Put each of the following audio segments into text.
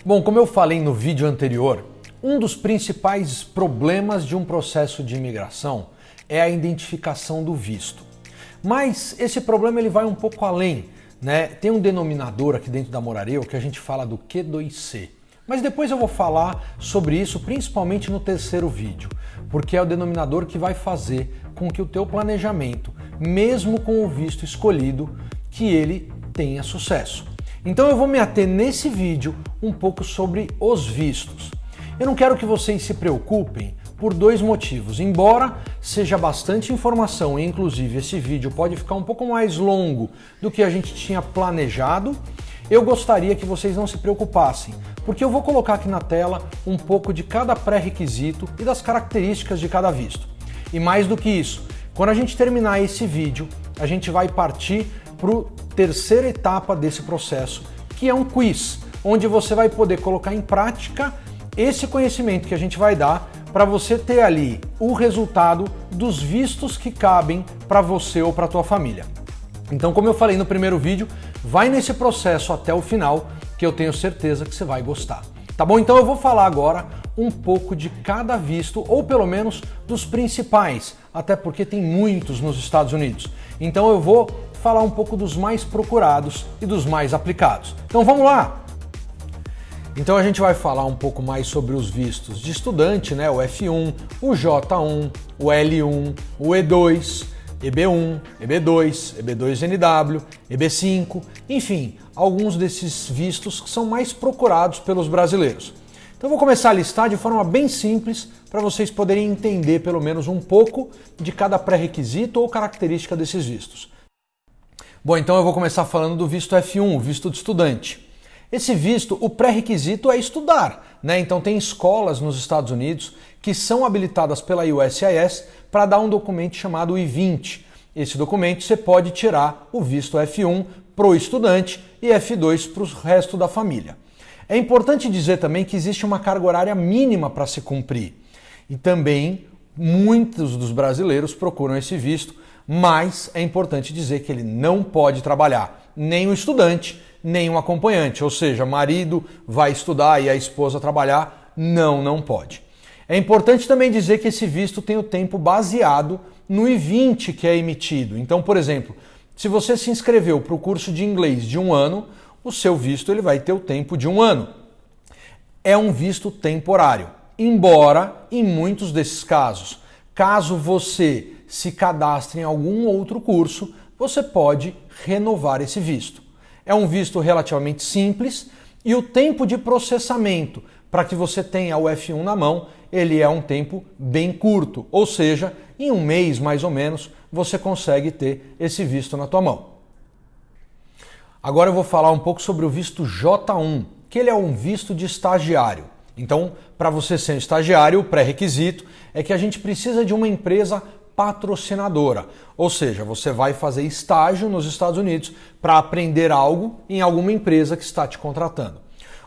Bom, como eu falei no vídeo anterior, um dos principais problemas de um processo de imigração é a identificação do visto. Mas esse problema ele vai um pouco além, né? Tem um denominador aqui dentro da Morareu que a gente fala do Q2C. Mas depois eu vou falar sobre isso principalmente no terceiro vídeo, porque é o denominador que vai fazer com que o teu planejamento, mesmo com o visto escolhido, que ele tenha sucesso. Então eu vou me ater nesse vídeo um pouco sobre os vistos. Eu não quero que vocês se preocupem por dois motivos. Embora seja bastante informação e inclusive esse vídeo pode ficar um pouco mais longo do que a gente tinha planejado, eu gostaria que vocês não se preocupassem, porque eu vou colocar aqui na tela um pouco de cada pré-requisito e das características de cada visto. E mais do que isso, quando a gente terminar esse vídeo, a gente vai partir para a terceira etapa desse processo, que é um quiz, onde você vai poder colocar em prática esse conhecimento que a gente vai dar para você ter ali o resultado dos vistos que cabem para você ou para a tua família. Então, como eu falei no primeiro vídeo, vai nesse processo até o final, que eu tenho certeza que você vai gostar. Tá bom? Então eu vou falar agora um pouco de cada visto, ou pelo menos dos principais, até porque tem muitos nos Estados Unidos. Então eu vou falar um pouco dos mais procurados e dos mais aplicados. Então vamos lá! Então a gente vai falar um pouco mais sobre os vistos de estudante, né? O F1, o J1, o L1, o E2, EB1, EB2, EB2NW, EB5, enfim, alguns desses vistos que são mais procurados pelos brasileiros. Então eu vou começar a listar de forma bem simples para vocês poderem entender pelo menos um pouco de cada pré-requisito ou característica desses vistos. Bom, então eu vou começar falando do visto F1, o visto de estudante. Esse visto, o pré-requisito é estudar, né? Então tem escolas nos Estados Unidos que são habilitadas pela USCIS para dar um documento chamado I-20. Esse documento você pode tirar o visto F1 para o estudante e F2 para o resto da família. É importante dizer também que existe uma carga horária mínima para se cumprir. E também muitos dos brasileiros procuram esse visto, mas é importante dizer que ele não pode trabalhar, nem o estudante, nem um acompanhante, ou seja, marido vai estudar e a esposa trabalhar, não pode. É importante também dizer que esse visto tem o tempo baseado no I-20 que é emitido. Então, por exemplo, se você se inscreveu para o curso de inglês de 1 ano, o seu visto ele vai ter o tempo de 1 ano. É um visto temporário, embora em muitos desses casos, caso você se cadastre em algum outro curso, você pode renovar esse visto. É um visto relativamente simples e o tempo de processamento para que você tenha o F1 na mão, ele é um tempo bem curto, ou seja, em 1 mês mais ou menos, você consegue ter esse visto na tua mão. Agora eu vou falar um pouco sobre o visto J1, que ele é um visto de estagiário. Então, para você ser um estagiário, o pré-requisito é que a gente precisa de uma empresa patrocinadora, ou seja, você vai fazer estágio nos Estados Unidos para aprender algo em alguma empresa que está te contratando.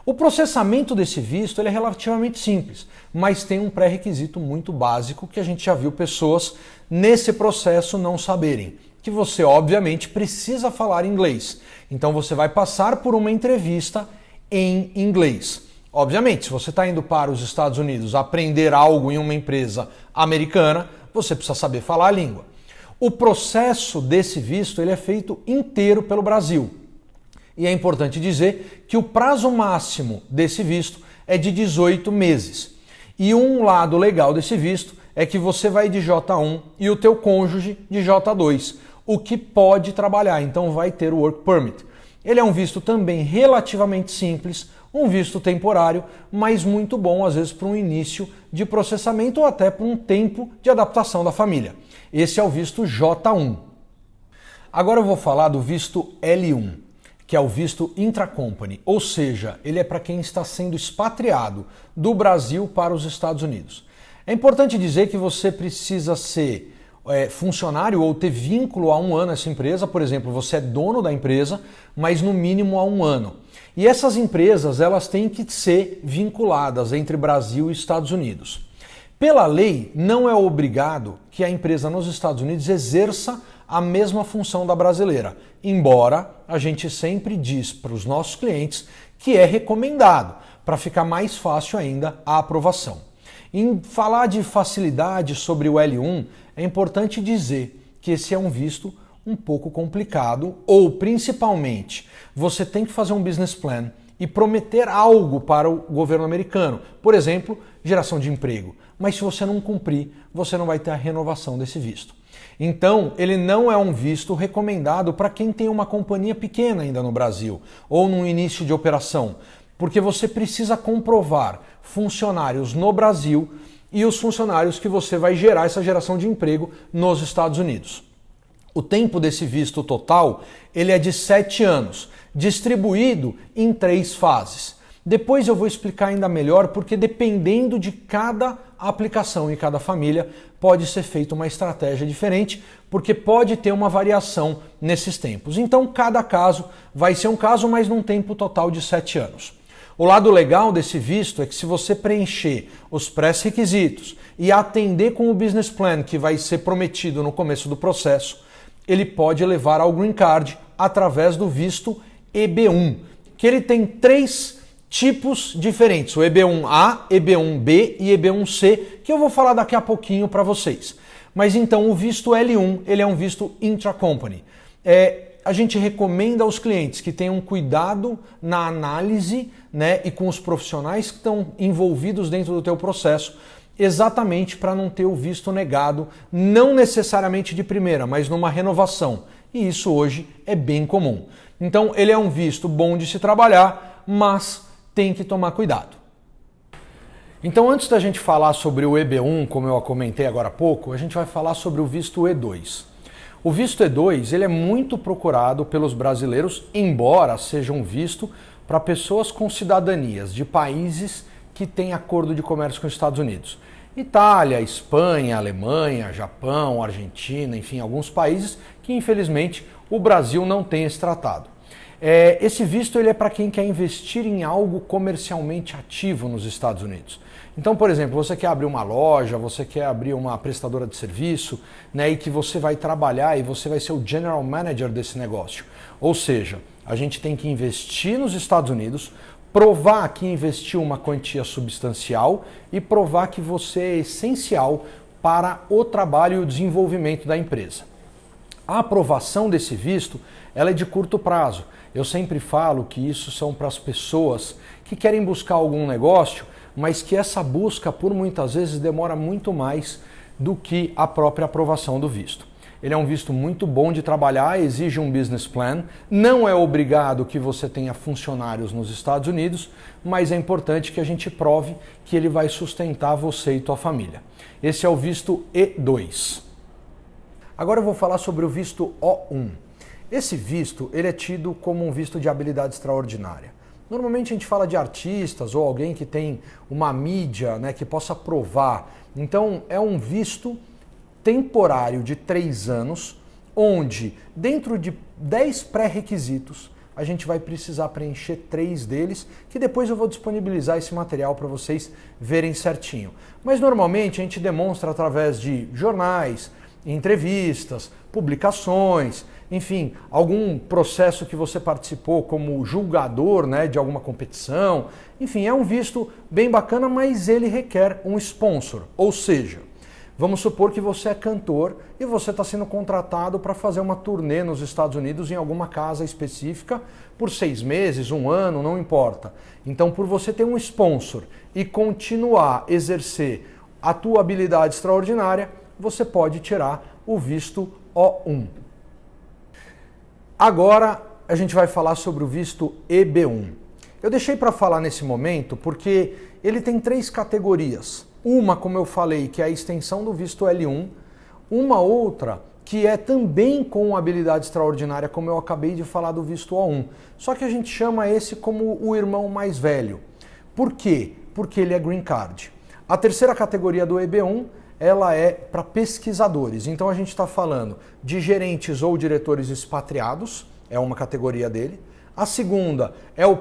O processamento desse visto ele é relativamente simples, mas tem um pré-requisito muito básico que a gente já viu pessoas nesse processo não saberem, que você obviamente precisa falar inglês. Então você vai passar por uma entrevista em inglês. Obviamente, se você está indo para os Estados Unidos aprender algo em uma empresa americana, você precisa saber falar a língua. O processo desse visto ele é feito inteiro pelo Brasil. E é importante dizer que o prazo máximo desse visto é de 18 meses. E um lado legal desse visto é que você vai de J1 e o teu cônjuge de J2, o que pode trabalhar, então vai ter o Work Permit. Ele é um visto também relativamente simples, um visto temporário, mas muito bom às vezes para um início de processamento ou até para um tempo de adaptação da família. Esse é o visto J1. Agora eu vou falar do visto L1, que é o visto intracompany, ou seja, ele é para quem está sendo expatriado do Brasil para os Estados Unidos. É importante dizer que você precisa ser funcionário ou ter vínculo a 1 ano a essa empresa, por exemplo, você é dono da empresa, mas no mínimo há 1 ano. E essas empresas elas têm que ser vinculadas entre Brasil e Estados Unidos. Pela lei, não é obrigado que a empresa nos Estados Unidos exerça a mesma função da brasileira, embora a gente sempre diz para os nossos clientes que é recomendado, para ficar mais fácil ainda a aprovação. Em falar de facilidade sobre o L1, é importante dizer que esse é um visto um pouco complicado, ou principalmente você tem que fazer um business plan e prometer algo para o governo americano, por exemplo, geração de emprego. Mas se você não cumprir, você não vai ter a renovação desse visto. Então, ele não é um visto recomendado para quem tem uma companhia pequena ainda no Brasil ou no início de operação, porque você precisa comprovar funcionários no Brasil e os funcionários que você vai gerar essa geração de emprego nos Estados Unidos. O tempo desse visto total, ele é de 7 anos, distribuído em 3 fases. Depois eu vou explicar ainda melhor, porque dependendo de cada aplicação e cada família, pode ser feita uma estratégia diferente, porque pode ter uma variação nesses tempos. Então, cada caso vai ser um caso, mas num tempo total de 7 anos. O lado legal desse visto é que se você preencher os pré-requisitos e atender com o business plan que vai ser prometido no começo do processo, ele pode levar ao Green Card através do visto EB1, que ele tem 3 tipos diferentes, o EB1A, EB1B e EB1C, que eu vou falar daqui a pouquinho para vocês. Mas então o visto L1, ele é um visto intra-company. A gente recomenda aos clientes que tenham cuidado na análise, né, e com os profissionais que estão envolvidos dentro do teu processo, exatamente para não ter o visto negado, não necessariamente de primeira, mas numa renovação. E isso hoje é bem comum. Então ele é um visto bom de se trabalhar, mas tem que tomar cuidado. Então, antes da gente falar sobre o EB1, como eu comentei agora há pouco, a gente vai falar sobre o visto E2. O visto E2 ele é muito procurado pelos brasileiros, embora seja um visto para pessoas com cidadanias de países que têm acordo de comércio com os Estados Unidos. Itália, Espanha, Alemanha, Japão, Argentina, enfim, alguns países que infelizmente o Brasil não tem esse tratado. Esse visto ele é para quem quer investir em algo comercialmente ativo nos Estados Unidos. Então, por exemplo, você quer abrir uma loja, você quer abrir uma prestadora de serviço, né, e que você vai trabalhar e você vai ser o general manager desse negócio. Ou seja, a gente tem que investir nos Estados Unidos, provar que investiu uma quantia substancial e provar que você é essencial para o trabalho e o desenvolvimento da empresa. A aprovação desse visto ela é de curto prazo. Eu sempre falo que isso são para as pessoas que querem buscar algum negócio, mas que essa busca, por muitas vezes, demora muito mais do que a própria aprovação do visto. Ele é um visto muito bom de trabalhar, exige um business plan, não é obrigado que você tenha funcionários nos Estados Unidos, mas é importante que a gente prove que ele vai sustentar você e tua família. Esse é o visto E2. Agora eu vou falar sobre o visto O1. Esse visto ele é tido como um visto de habilidade extraordinária. Normalmente a gente fala de artistas ou alguém que tem uma mídia, né, que possa provar. Então é um visto temporário de 3 anos, onde dentro de 10 pré-requisitos a gente vai precisar preencher 3 deles, que depois eu vou disponibilizar esse material para vocês verem certinho. Mas normalmente a gente demonstra através de jornais, entrevistas, publicações, enfim, algum processo que você participou como julgador, né, de alguma competição. Enfim, é um visto bem bacana, mas ele requer um sponsor. Ou seja, vamos supor que você é cantor e você está sendo contratado para fazer uma turnê nos Estados Unidos em alguma casa específica por 6 meses, 1 ano, não importa. Então, por você ter um sponsor e continuar a exercer a tua habilidade extraordinária, você pode tirar o visto O1. Agora a gente vai falar sobre o visto EB1. Eu deixei para falar nesse momento porque ele tem 3 categorias. Uma, como eu falei, que é a extensão do visto L1. Uma outra que é também com habilidade extraordinária, como eu acabei de falar do visto O1. Só que a gente chama esse como o irmão mais velho. Por quê? Porque ele é Green Card. A terceira categoria do EB1 ela é para pesquisadores. Então a gente está falando de gerentes ou diretores expatriados, é uma categoria dele. A segunda é o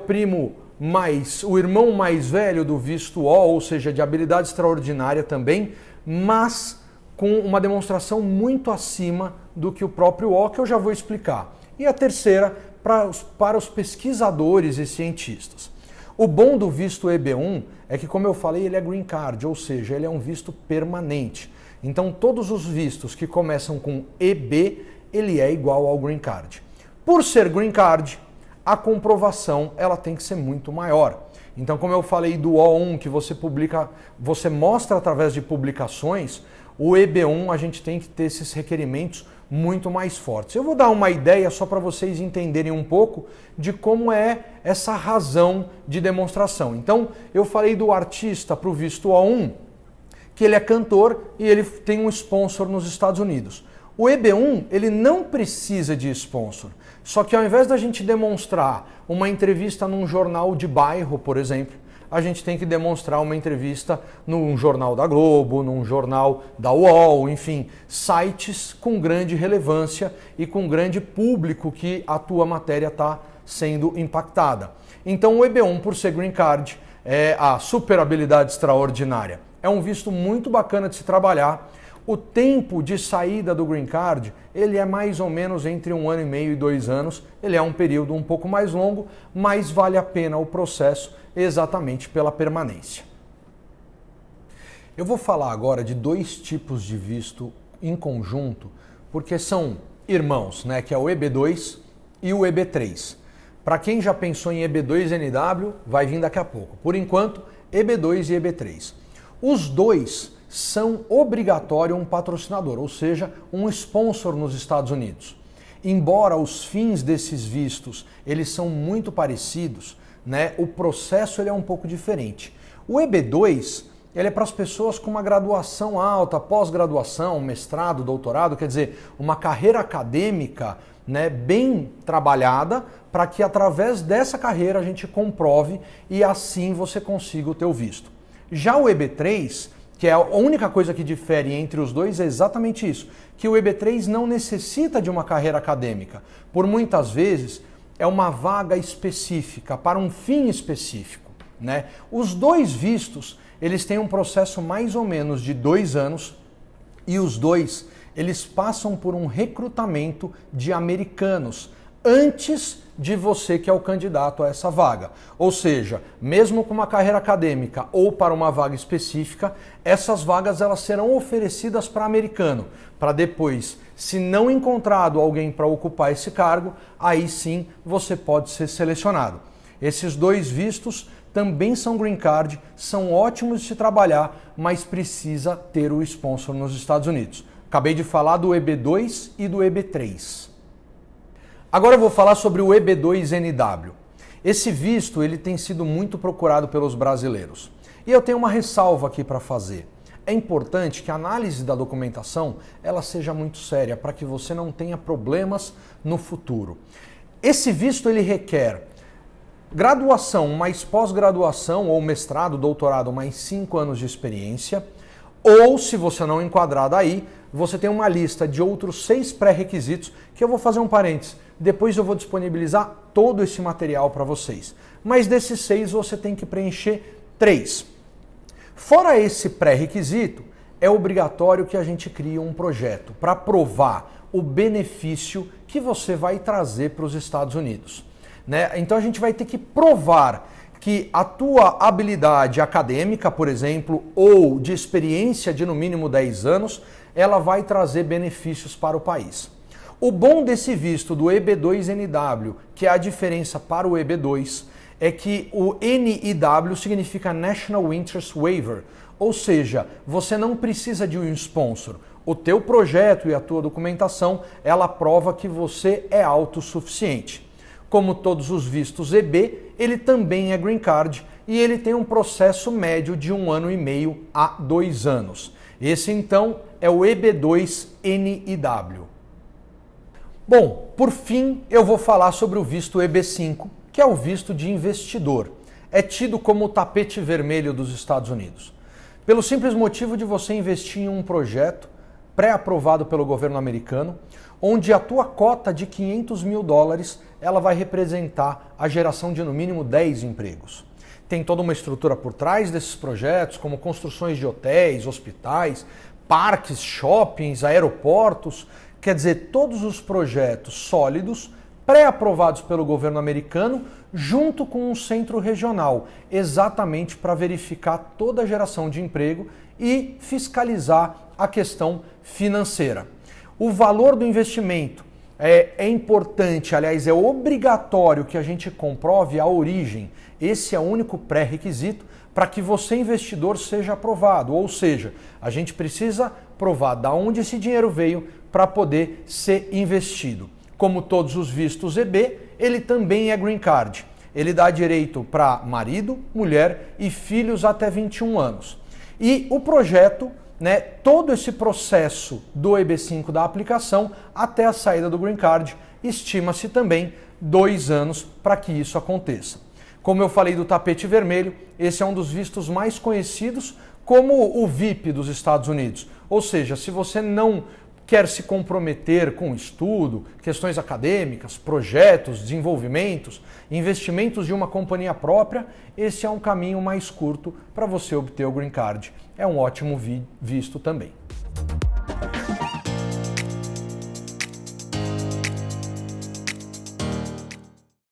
irmão mais velho do visto O, ou seja, de habilidade extraordinária também, mas com uma demonstração muito acima do que o próprio O, que eu já vou explicar. E a terceira para os pesquisadores e cientistas. O bom do visto EB1 é que, como eu falei, ele é green card, ou seja, ele é um visto permanente. Então, todos os vistos que começam com EB, ele é igual ao green card. Por ser green card, a comprovação ela tem que ser muito maior. Então, como eu falei do O1, que você publica, você mostra através de publicações, o EB1 a gente tem que ter esses requerimentos muito mais fortes. Eu vou dar uma ideia só para vocês entenderem um pouco de como é essa razão de demonstração. Então, eu falei do artista para o visto O1, que ele é cantor e ele tem um sponsor nos Estados Unidos. O EB1, ele não precisa de sponsor. Só que ao invés da gente demonstrar uma entrevista num jornal de bairro, por exemplo, a gente tem que demonstrar uma entrevista num jornal da Globo, num jornal da UOL, enfim, sites com grande relevância e com grande público que a tua matéria está sendo impactada. Então o EB1, por ser green card, é a super habilidade extraordinária. É um visto muito bacana de se trabalhar. O tempo de saída do green card, ele é mais ou menos entre 1 ano e meio e 2 anos. Ele é um período um pouco mais longo, mas vale a pena o processo exatamente pela permanência. Eu vou falar agora de 2 tipos de visto em conjunto, porque são irmãos, né? Que é o EB2 e o EB3. Para quem já pensou em EB2NW, vai vir daqui a pouco. Por enquanto, EB2 e EB3. Os dois são obrigatório um patrocinador, ou seja, um sponsor nos Estados Unidos. Embora os fins desses vistos eles são muito parecidos, né, o processo ele é um pouco diferente. O EB2 ele é para as pessoas com uma graduação alta, pós-graduação, mestrado, doutorado, quer dizer, uma carreira acadêmica, né, bem trabalhada, para que através dessa carreira a gente comprove e assim você consiga o teu visto. Já o EB3, que é a única coisa que difere entre os dois, é exatamente isso, que o EB3 não necessita de uma carreira acadêmica. Por muitas vezes, é uma vaga específica, para um fim específico, né? Os dois vistos, eles têm um processo mais ou menos de 2 anos e os dois, eles passam por um recrutamento de americanos antes de você que é o candidato a essa vaga. Ou seja, mesmo com uma carreira acadêmica ou para uma vaga específica, essas vagas elas serão oferecidas para americano, para depois, se não encontrado alguém para ocupar esse cargo, aí sim você pode ser selecionado. Esses dois vistos também são green card, são ótimos de se trabalhar, mas precisa ter o sponsor nos Estados Unidos. Acabei de falar do EB2 e do EB3. Agora eu vou falar sobre o EB2NW. Esse visto ele tem sido muito procurado pelos brasileiros. E eu tenho uma ressalva aqui para fazer. É importante que a análise da documentação ela seja muito séria para que você não tenha problemas no futuro. Esse visto ele requer graduação mais pós-graduação ou mestrado, doutorado mais 5 anos de experiência. Ou, se você não enquadrar daí, você tem uma lista de outros 6 pré-requisitos que eu vou fazer um parênteses. Depois eu vou disponibilizar todo esse material para vocês. Mas desses 6 você tem que preencher 3. Fora esse pré-requisito, é obrigatório que a gente crie um projeto para provar o benefício que você vai trazer para os Estados Unidos, né? Então a gente vai ter que provar que a tua habilidade acadêmica, por exemplo, ou de experiência de no mínimo 10 anos, ela vai trazer benefícios para o país. O bom desse visto do EB2NW, que é a diferença para o EB2, é que o NIW significa National Interest Waiver, ou seja, você não precisa de um sponsor. O teu projeto e a tua documentação, ela prova que você é autossuficiente. Como todos os vistos EB, ele também é green card e ele tem um processo médio de 1 ano e meio a 2 anos. Esse então é o EB2NIW. Bom, por fim eu vou falar sobre o visto EB5, que é o visto de investidor. É tido como o tapete vermelho dos Estados Unidos. Pelo simples motivo de você investir em um projeto pré-aprovado pelo governo americano, onde a tua cota de $500 mil ela vai representar a geração de no mínimo 10 empregos. Tem toda uma estrutura por trás desses projetos, como construções de hotéis, hospitais, parques, shoppings, aeroportos. Quer dizer, todos os projetos sólidos pré-aprovados pelo governo americano, junto com um centro regional, exatamente para verificar toda a geração de emprego e fiscalizar a questão financeira. O valor do investimento é importante, aliás, é obrigatório que a gente comprove a origem. Esse é o único pré-requisito para que você, investidor, seja aprovado. Ou seja, a gente precisa provar de onde esse dinheiro veio para poder ser investido. Como todos os vistos EB, ele também é Green Card. Ele dá direito para marido, mulher e filhos até 21 anos. E o projeto, todo esse processo do EB5 da aplicação até a saída do Green Card, estima-se também 2 anos para que isso aconteça. Como eu falei do tapete vermelho, esse é um dos vistos mais conhecidos como o VIP dos Estados Unidos. Ou seja, se você não quer se comprometer com estudo, questões acadêmicas, projetos, desenvolvimentos, investimentos de uma companhia própria, esse é um caminho mais curto para você obter o Green Card. É um ótimo visto também.